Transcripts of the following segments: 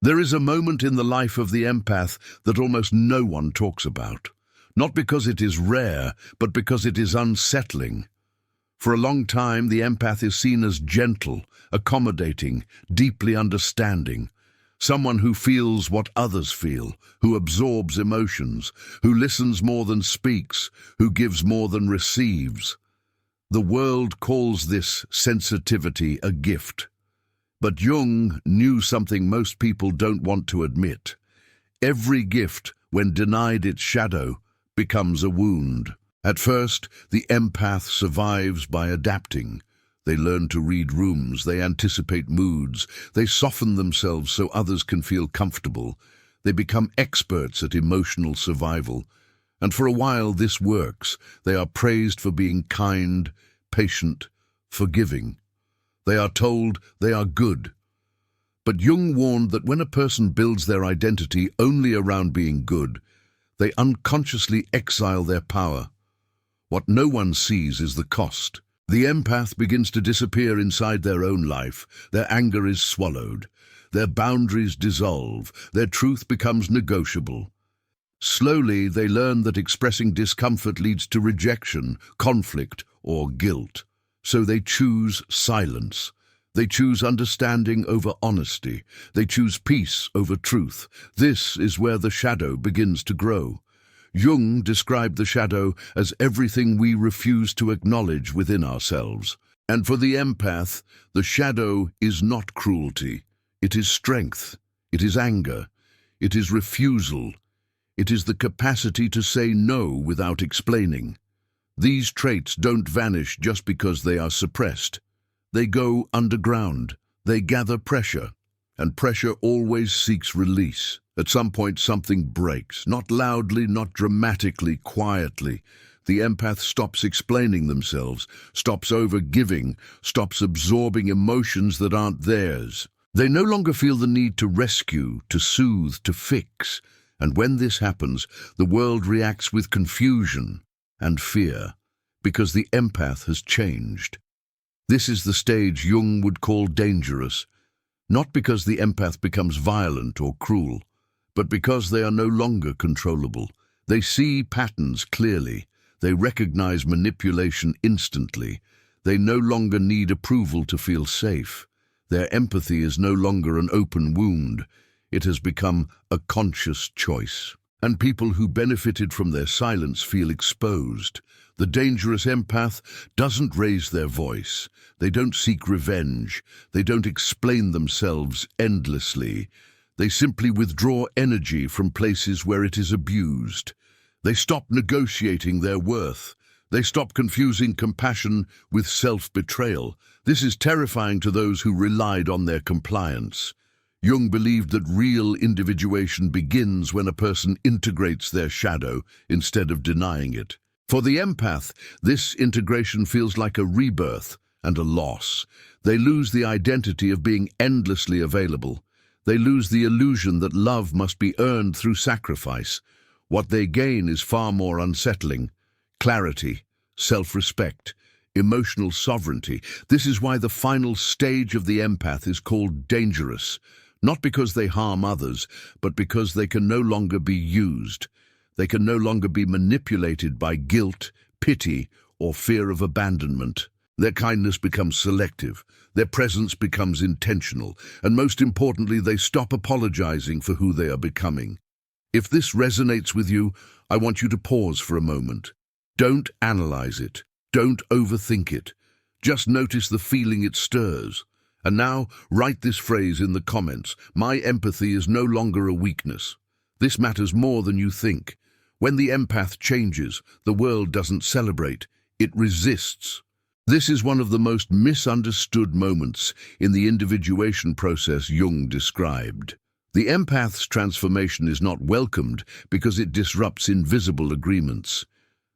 There is a moment in the life of the empath that almost no one talks about. Not because it is rare, but because it is unsettling. For a long time, the empath is seen as gentle, accommodating, deeply understanding. Someone who feels what others feel, who absorbs emotions, who listens more than speaks, who gives more than receives. The world calls this sensitivity a gift. But Jung knew something most people don't want to admit. Every gift, when denied its shadow, becomes a wound. At first, the empath survives by adapting. They learn to read rooms, they anticipate moods, they soften themselves so others can feel comfortable. They become experts at emotional survival. And for a while this works. They are praised for being kind, patient, forgiving. They are told they are good. But Jung warned that when a person builds their identity only around being good, they unconsciously exile their power. What no one sees is the cost. The empath begins to disappear inside their own life. Their anger is swallowed. Their boundaries dissolve. Their truth becomes negotiable. Slowly, they learn that expressing discomfort leads to rejection, conflict, or guilt. So they choose silence. They choose understanding over honesty. They choose peace over truth. This is where the shadow begins to grow. Jung described the shadow as everything we refuse to acknowledge within ourselves. And for the empath, the shadow is not cruelty. It is strength. It is anger. It is refusal. It is the capacity to say no without explaining. These traits don't vanish just because they are suppressed. They go underground. They gather pressure. And pressure always seeks release. At some point something breaks, not loudly, not dramatically, quietly. The empath stops explaining themselves, stops over-giving, stops absorbing emotions that aren't theirs. They no longer feel the need to rescue, to soothe, to fix. And when this happens, the world reacts with confusion and fear, because the empath has changed. This is the stage Jung would call dangerous, not because the empath becomes violent or cruel, but because they are no longer controllable. They see patterns clearly. They recognize manipulation instantly. They no longer need approval to feel safe. Their empathy is no longer an open wound. It has become a conscious choice. And people who benefited from their silence feel exposed. The dangerous empath doesn't raise their voice. They don't seek revenge. They don't explain themselves endlessly. They simply withdraw energy from places where it is abused. They stop negotiating their worth. They stop confusing compassion with self-betrayal. This is terrifying to those who relied on their compliance. Jung believed that real individuation begins when a person integrates their shadow instead of denying it. For the empath, this integration feels like a rebirth and a loss. They lose the identity of being endlessly available. They lose the illusion that love must be earned through sacrifice. What they gain is far more unsettling. Clarity, self-respect, emotional sovereignty. This is why the final stage of the empath is called dangerous. Not because they harm others, but because they can no longer be used. They can no longer be manipulated by guilt, pity, or fear of abandonment. Their kindness becomes selective. Their presence becomes intentional. And most importantly, they stop apologizing for who they are becoming. If this resonates with you, I want you to pause for a moment. Don't analyze it. Don't overthink it. Just notice the feeling it stirs. And now, write this phrase in the comments. My empathy is no longer a weakness. This matters more than you think. When the empath changes, the world doesn't celebrate. It resists. This is one of the most misunderstood moments in the individuation process Jung described. The empath's transformation is not welcomed because it disrupts invisible agreements.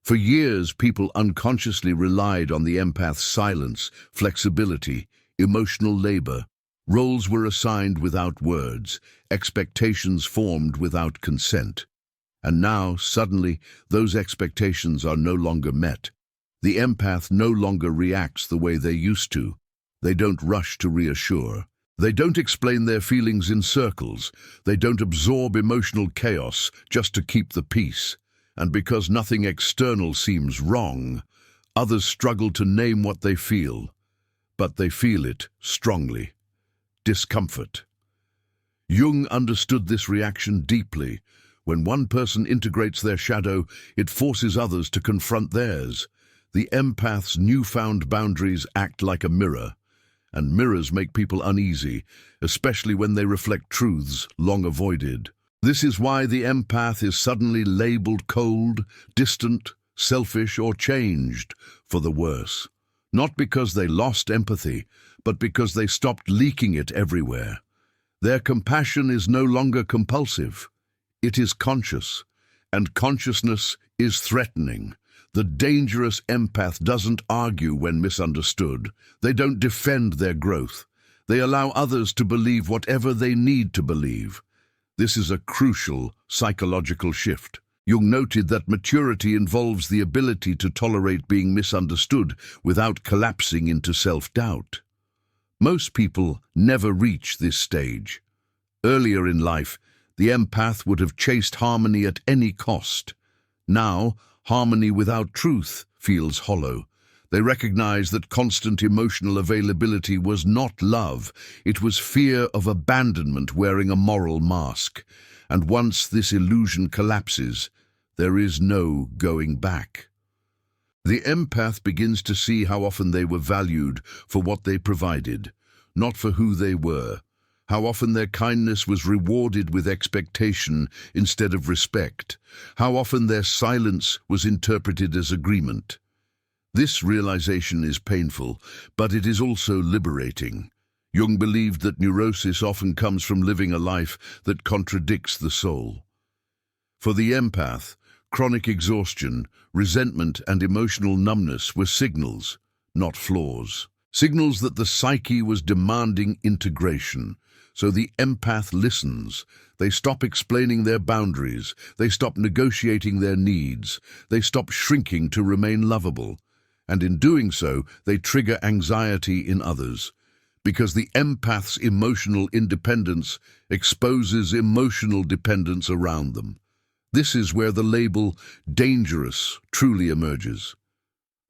For years, people unconsciously relied on the empath's silence, flexibility, emotional labor. Roles were assigned without words, expectations formed without consent. And now, suddenly, those expectations are no longer met. The empath no longer reacts the way they used to. They don't rush to reassure. They don't explain their feelings in circles. They don't absorb emotional chaos just to keep the peace. And because nothing external seems wrong, others struggle to name what they feel. But they feel it strongly. Discomfort. Jung understood this reaction deeply. When one person integrates their shadow, it forces others to confront theirs. The empath's newfound boundaries act like a mirror. And mirrors make people uneasy, especially when they reflect truths long avoided. This is why the empath is suddenly labeled cold, distant, selfish, or changed for the worse. Not because they lost empathy, but because they stopped leaking it everywhere. Their compassion is no longer compulsive. It is conscious, and consciousness is threatening. The dangerous empath doesn't argue when misunderstood. They don't defend their growth. They allow others to believe whatever they need to believe. This is a crucial psychological shift. Jung noted that maturity involves the ability to tolerate being misunderstood without collapsing into self-doubt. Most people never reach this stage. Earlier in life, the empath would have chased harmony at any cost. Now, harmony without truth feels hollow. They recognize that constant emotional availability was not love. It was fear of abandonment wearing a moral mask. And once this illusion collapses, there is no going back. The empath begins to see how often they were valued for what they provided, not for who they were. How often their kindness was rewarded with expectation instead of respect. How often their silence was interpreted as agreement. This realization is painful, but it is also liberating. Jung believed that neurosis often comes from living a life that contradicts the soul. For the empath, chronic exhaustion, resentment, and emotional numbness were signals, not flaws. Signals that the psyche was demanding integration. So the empath listens. They stop explaining their boundaries. They stop negotiating their needs. They stop shrinking to remain lovable. And in doing so, they trigger anxiety in others. Because the empath's emotional independence exposes emotional dependence around them. This is where the label dangerous truly emerges.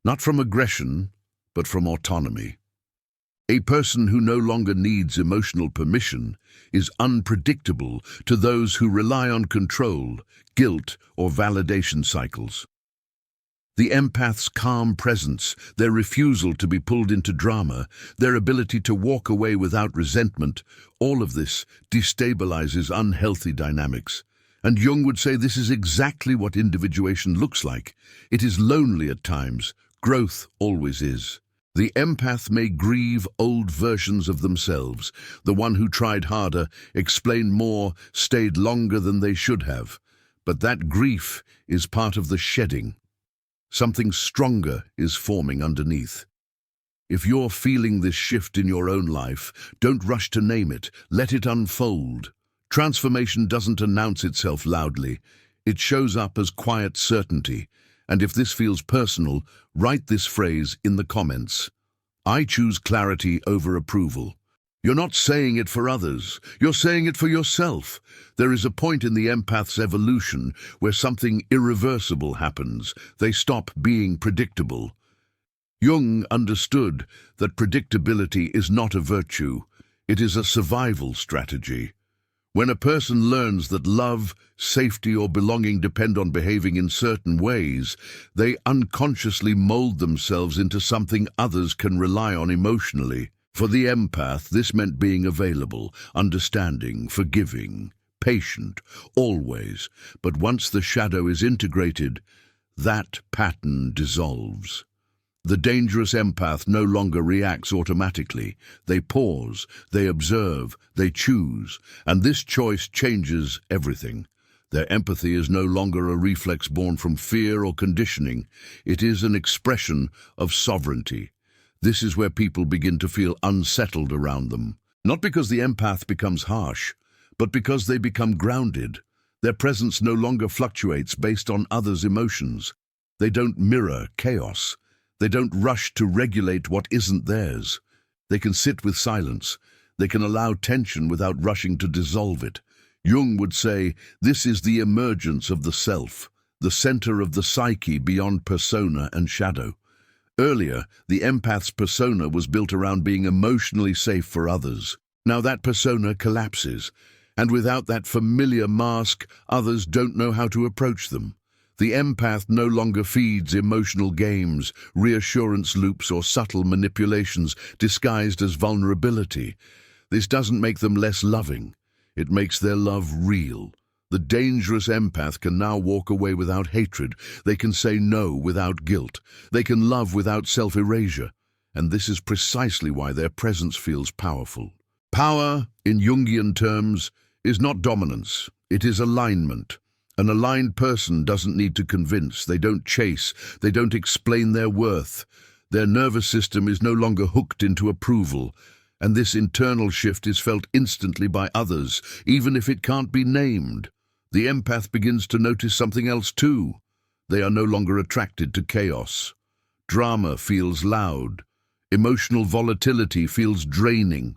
Not from aggression, but from autonomy. A person who no longer needs emotional permission is unpredictable to those who rely on control, guilt, or validation cycles. The empath's calm presence, their refusal to be pulled into drama, their ability to walk away without resentment, all of this destabilizes unhealthy dynamics. And Jung would say this is exactly what individuation looks like. It is lonely at times. Growth always is. The empath may grieve old versions of themselves. The one who tried harder, explained more, stayed longer than they should have. But that grief is part of the shedding. Something stronger is forming underneath. If you're feeling this shift in your own life, don't rush to name it. Let it unfold. Transformation doesn't announce itself loudly. It shows up as quiet certainty. And if this feels personal, write this phrase in the comments. I choose clarity over approval. You're not saying it for others. You're saying it for yourself. There is a point in the empath's evolution where something irreversible happens. They stop being predictable. Jung understood that predictability is not a virtue. It is a survival strategy. When a person learns that love, safety, or belonging depend on behaving in certain ways, they unconsciously mold themselves into something others can rely on emotionally. For the empath, this meant being available, understanding, forgiving, patient, always. But once the shadow is integrated, that pattern dissolves. The dangerous empath no longer reacts automatically. They pause, they observe, they choose, and this choice changes everything. Their empathy is no longer a reflex born from fear or conditioning. It is an expression of sovereignty. This is where people begin to feel unsettled around them. Not because the empath becomes harsh, but because they become grounded. Their presence no longer fluctuates based on others' emotions. They don't mirror chaos. They don't rush to regulate what isn't theirs. They can sit with silence. They can allow tension without rushing to dissolve it. Jung would say, this is the emergence of the self, the center of the psyche beyond persona and shadow. Earlier, the empath's persona was built around being emotionally safe for others. Now that persona collapses, and without that familiar mask, others don't know how to approach them. The empath no longer feeds emotional games, reassurance loops, or subtle manipulations disguised as vulnerability. This doesn't make them less loving. It makes their love real. The dangerous empath can now walk away without hatred. They can say no without guilt. They can love without self-erasure. And this is precisely why their presence feels powerful. Power, in Jungian terms, is not dominance. It is alignment. An aligned person doesn't need to convince. They don't chase. They don't explain their worth. Their nervous system is no longer hooked into approval. And this internal shift is felt instantly by others, even if it can't be named. The empath begins to notice something else too. They are no longer attracted to chaos. Drama feels loud. Emotional volatility feels draining.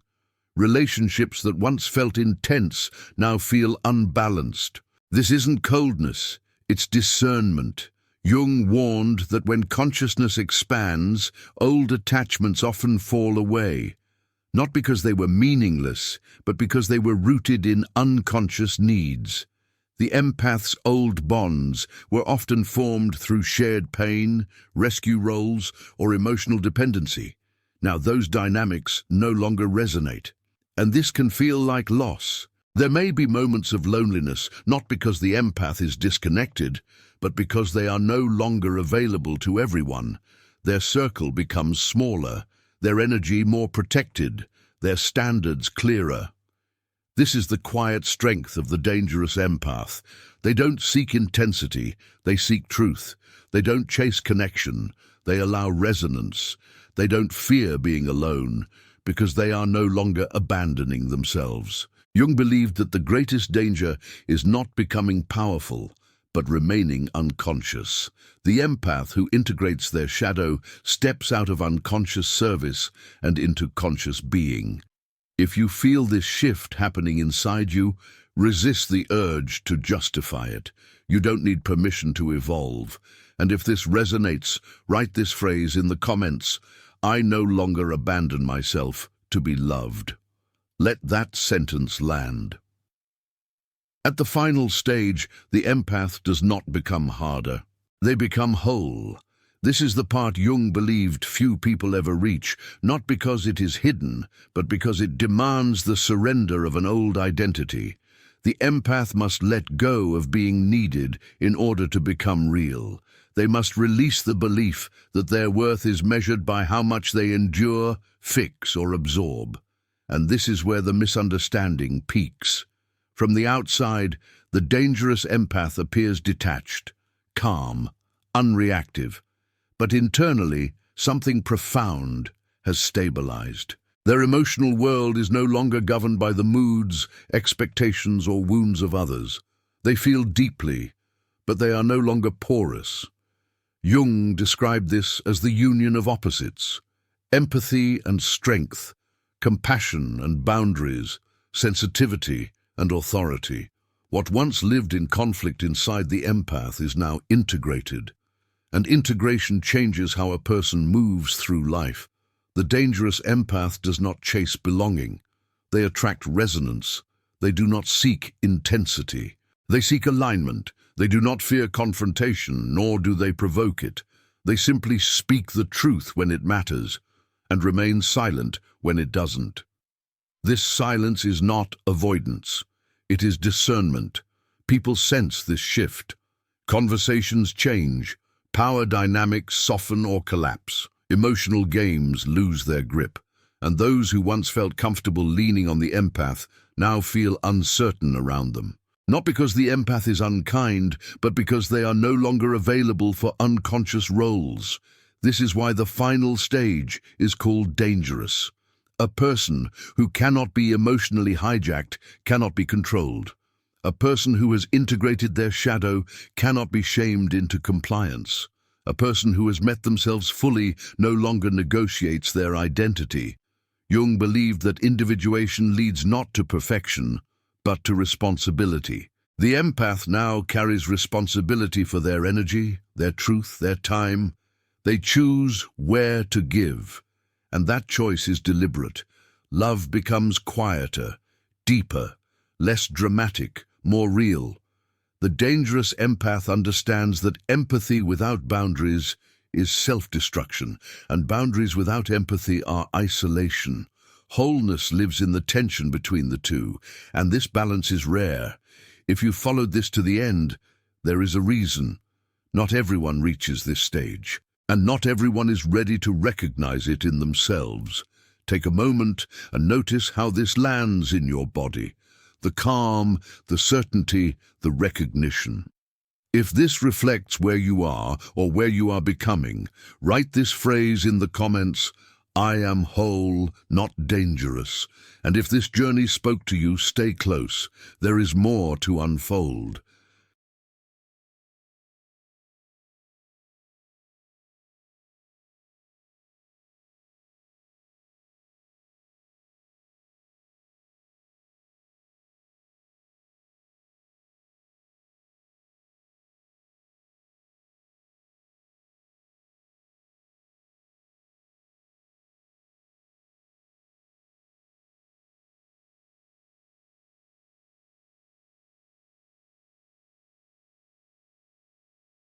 Relationships that once felt intense now feel unbalanced. This isn't coldness, it's discernment. Jung warned that when consciousness expands, old attachments often fall away. Not because they were meaningless, but because they were rooted in unconscious needs. The empath's old bonds were often formed through shared pain, rescue roles, or emotional dependency. Now those dynamics no longer resonate. And this can feel like loss. There may be moments of loneliness, not because the empath is disconnected, but because they are no longer available to everyone. Their circle becomes smaller, their energy more protected, their standards clearer. This is the quiet strength of the dangerous empath. They don't seek intensity, they seek truth. They don't chase connection, they allow resonance. They don't fear being alone, because they are no longer abandoning themselves. Jung believed that the greatest danger is not becoming powerful, but remaining unconscious. The empath who integrates their shadow steps out of unconscious service and into conscious being. If you feel this shift happening inside you, resist the urge to justify it. You don't need permission to evolve. And if this resonates, write this phrase in the comments: I no longer abandon myself to be loved. Let that sentence land. At the final stage, the empath does not become harder. They become whole. This is the part Jung believed few people ever reach, not because it is hidden, but because it demands the surrender of an old identity. The empath must let go of being needed in order to become real. They must release the belief that their worth is measured by how much they endure, fix, or absorb. And this is where the misunderstanding peaks. From the outside, the dangerous empath appears detached, calm, unreactive. But internally, something profound has stabilized. Their emotional world is no longer governed by the moods, expectations, or wounds of others. They feel deeply, but they are no longer porous. Jung described this as the union of opposites: empathy and strength, compassion and boundaries, sensitivity and authority. What once lived in conflict inside the empath is now integrated. And integration changes how a person moves through life. The dangerous empath does not chase belonging. They attract resonance. They do not seek intensity. They seek alignment. They do not fear confrontation, nor do they provoke it. They simply speak the truth when it matters, and remain silent when it doesn't. This silence is not avoidance. It is discernment. People sense this shift. Conversations change. Power dynamics soften or collapse. Emotional games lose their grip. And those who once felt comfortable leaning on the empath now feel uncertain around them. Not because the empath is unkind, but because they are no longer available for unconscious roles. This is why the final stage is called dangerous. A person who cannot be emotionally hijacked cannot be controlled. A person who has integrated their shadow cannot be shamed into compliance. A person who has met themselves fully no longer negotiates their identity. Jung believed that individuation leads not to perfection, but to responsibility. The empath now carries responsibility for their energy, their truth, their time. They choose where to give, and that choice is deliberate. Love becomes quieter, deeper, less dramatic, more real. The dangerous empath understands that empathy without boundaries is self-destruction, and boundaries without empathy are isolation. Wholeness lives in the tension between the two, and this balance is rare. If you followed this to the end, there is a reason. Not everyone reaches this stage, and not everyone is ready to recognize it in themselves. Take a moment and notice how this lands in your body. The calm, the certainty, the recognition. If this reflects where you are or where you are becoming, write this phrase in the comments: I am whole, not dangerous. And if this journey spoke to you, stay close. There is more to unfold.